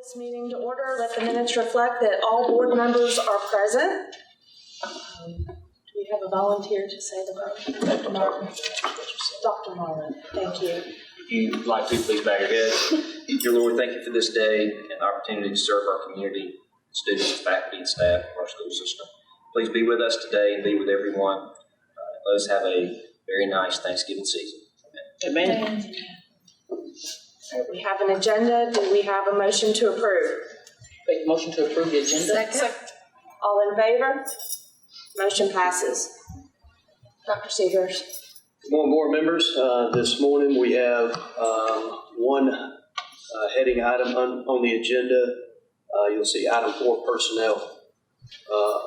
This meeting to order. Let the minutes reflect that all board members are present. Do we have a volunteer to say the vote? Dr. Martin. Dr. Martin, thank you. If you'd like to, please bow your head. Dear Lord, thank you for this day and the opportunity to serve our community, students, faculty, and staff of our school system. Please be with us today and be with everyone. Let us have a very nice Thanksgiving season. Amen. Amen. We have an agenda. Do we have a motion to approve? Make a motion to approve the agenda. Second. All in favor? Motion passes. Dr. Seegers. Good morning, board members. This morning we have one heading item on the agenda. You'll see item 4, personnel.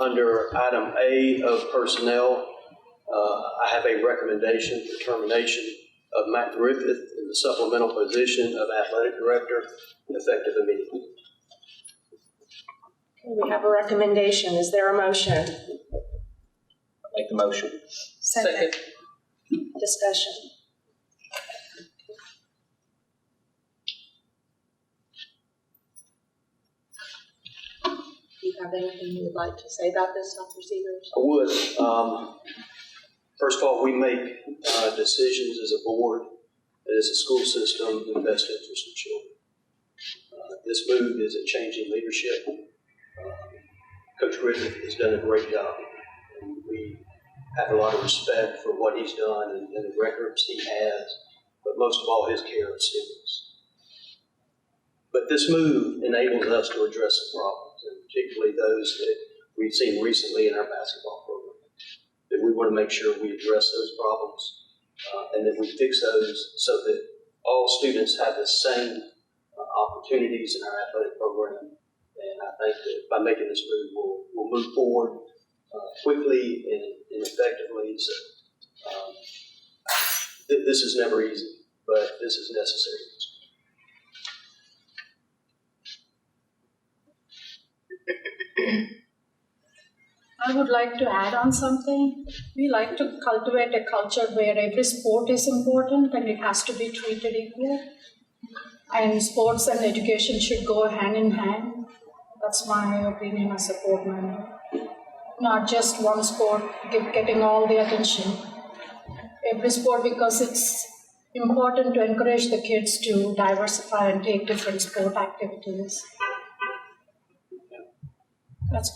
Under item A of personnel, I have a recommendation for termination of Matt Griffith in the supplemental position of athletic director, effective immediately. Okay, we have a recommendation. Is there a motion? Make the motion. Second. Discussion. Do you have anything you would like to say about this, Dr. Seegers? I would. First of all, we make decisions as a board and as a school system in the best interest of children. This move is a change in leadership. Coach Griffith has done a great job, and we have a lot of respect for what he's done and the records he has, but most of all, his care of students. But this move enables us to address some problems, and particularly those that we've seen recently in our basketball program. That we want to make sure we address those problems and that we fix those so that all students have the same opportunities in our athletic program. And I think that by making this move, we'll move forward quickly and effectively. So this is never easy, but this is necessary. I would like to add on something. We like to cultivate a culture where every sport is important and it has to be treated equal. And sports and education should go hand in hand. That's my opinion as a board member. Not just one sport getting all the attention. Every sport, because it's important to encourage the kids to diversify and take different sport activities. That's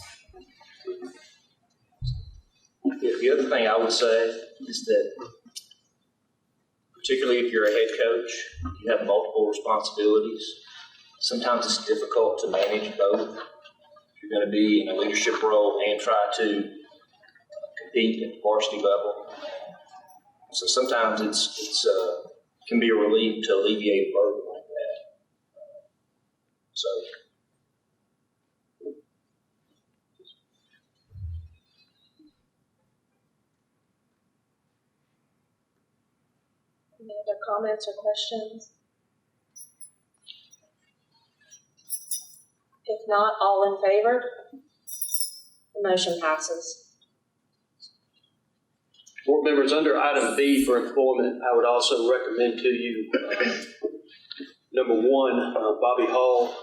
The other thing I would say is that, particularly if you're a head coach, you have multiple responsibilities. Sometimes it's difficult to manage both. You're going to be in a leadership role and try to compete at the varsity level. So sometimes it's can be a relief to alleviate a burden like that. So. Any other comments or questions? If not, all in favor? The motion passes. Board members, under item B for employment, I would also recommend to you, number 1, Bobby Hall,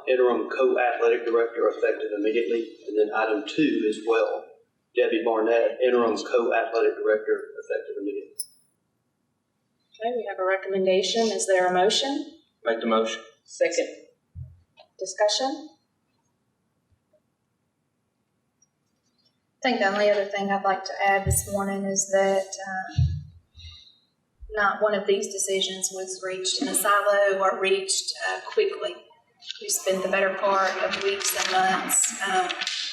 interim co-athletic director, effective immediately. And then item 2 as well, Debbie Barnett, interim co-athletic director, effective immediately. Okay, we have a recommendation. Is there a motion? Make the motion. Second. Discussion? I think the only other thing I'd like to add this morning is that not one of these decisions was reached in a silo or reached quickly. We spent the better part of weeks and months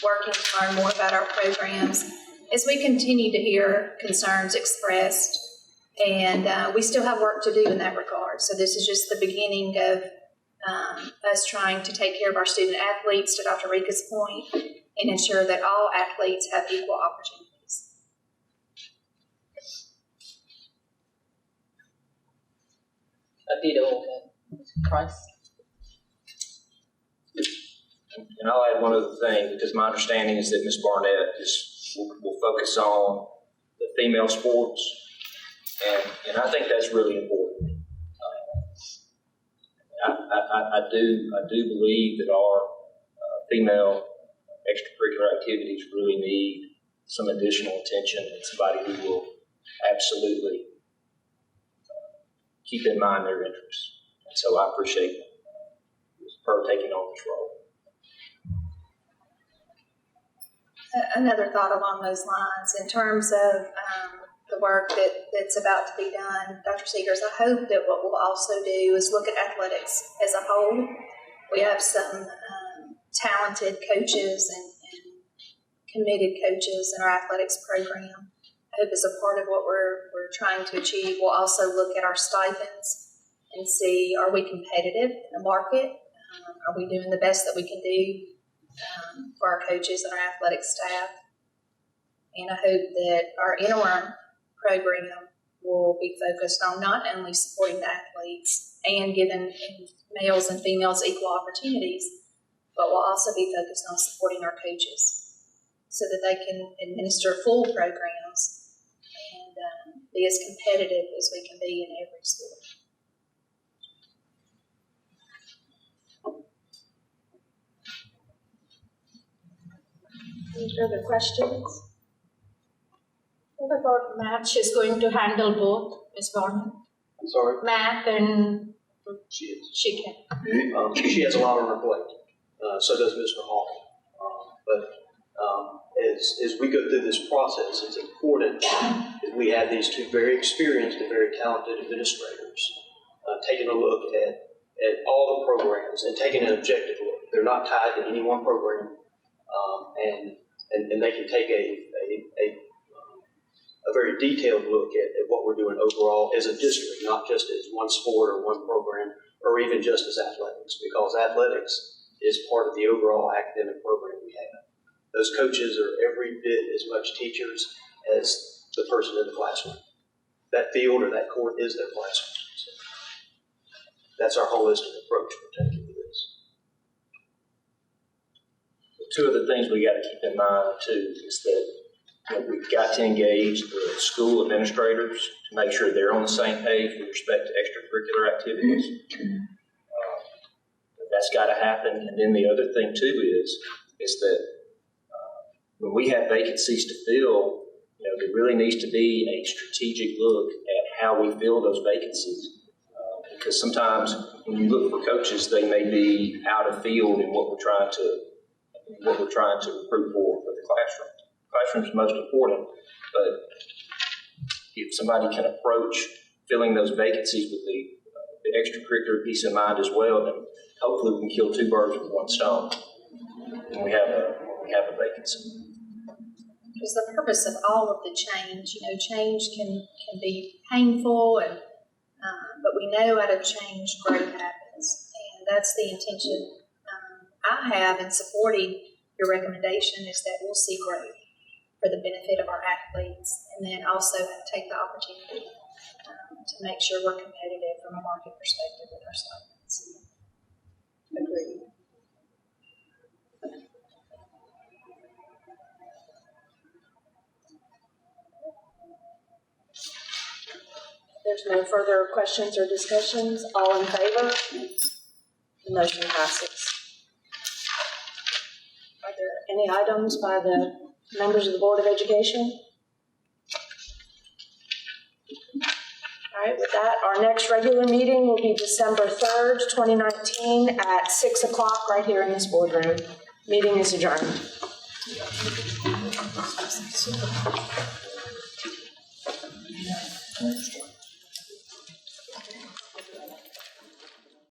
working to learn more about our programs as we continue to hear concerns expressed, and we still have work to do in that regard. So this is just the beginning of us trying to take care of our student athletes, to Dr. Rika's point, and ensure that all athletes have equal opportunities. I did all that. Price. And I'll add one other thing, because my understanding is that Ms. Barnett will focus on the female sports, and I think that's really important. I I do believe that our female extracurricular activities really need some additional attention and somebody who will absolutely keep in mind their interests. And so I appreciate her taking on this role. Another thought along those lines, in terms of the work that's about to be done, Dr. Seegers, I hope that what we'll also do is look at athletics as a whole. We have some talented coaches and committed coaches in our athletics program. I hope as a part of what we're trying to achieve, we'll also look at our stipends and see, are we competitive in the market? Are we doing the best that we can do for our coaches and our athletic staff? And I hope that our interim program will be focused on not only supporting the athletes and giving males and females equal opportunities, but will also be focused on supporting our coaches so that they can administer full programs and be as competitive as we can be in every sport. Any further questions? What about math? She's going to handle both, Ms. Varner? I'm sorry? Math and She is. she can. She has a lot on her plate. So does Mr. Hall. As we go through this process, it's important that we have these two very experienced and very talented administrators taking a look at all the programs and taking an objective look. They're not tied to any one program, and they can take a very detailed look at what we're doing overall as a district, not just as one sport or one program, or even just as athletics, because athletics is part of the overall academic program we have. Those coaches are every bit as much teachers as the person in the classroom. That field or that court is their classroom. So that's our holistic approach we're taking to this. Two of the things we got to keep in mind too is that we've got to engage the school administrators to make sure they're on the same page with respect to extracurricular activities. That's got to happen. And then the other thing too is that when we have vacancies to fill, there really needs to be a strategic look at how we fill those vacancies. Because sometimes when you look for coaches, they may be out of field in what we're trying to recruit for the classroom. Classroom is most important, but if somebody can approach filling those vacancies with the extracurricular piece in mind as well, then hopefully we can kill two birds with one stone when we have a vacancy. Because the purpose of all of the change, change can be painful, but we know out of change growth happens, and that's the intention I have in supporting your recommendation, is that we'll see growth for the benefit of our athletes, and then also take the opportunity to make sure we're competitive from a market perspective with our stipends. Agreed. There's no further questions or discussions. All in favor? The motion passes. Are there any items by the members of the Board of Education? All right, with that, our next regular meeting will be December 3rd, 2019 at 6 o'clock right here in this boardroom. Meeting is adjourned.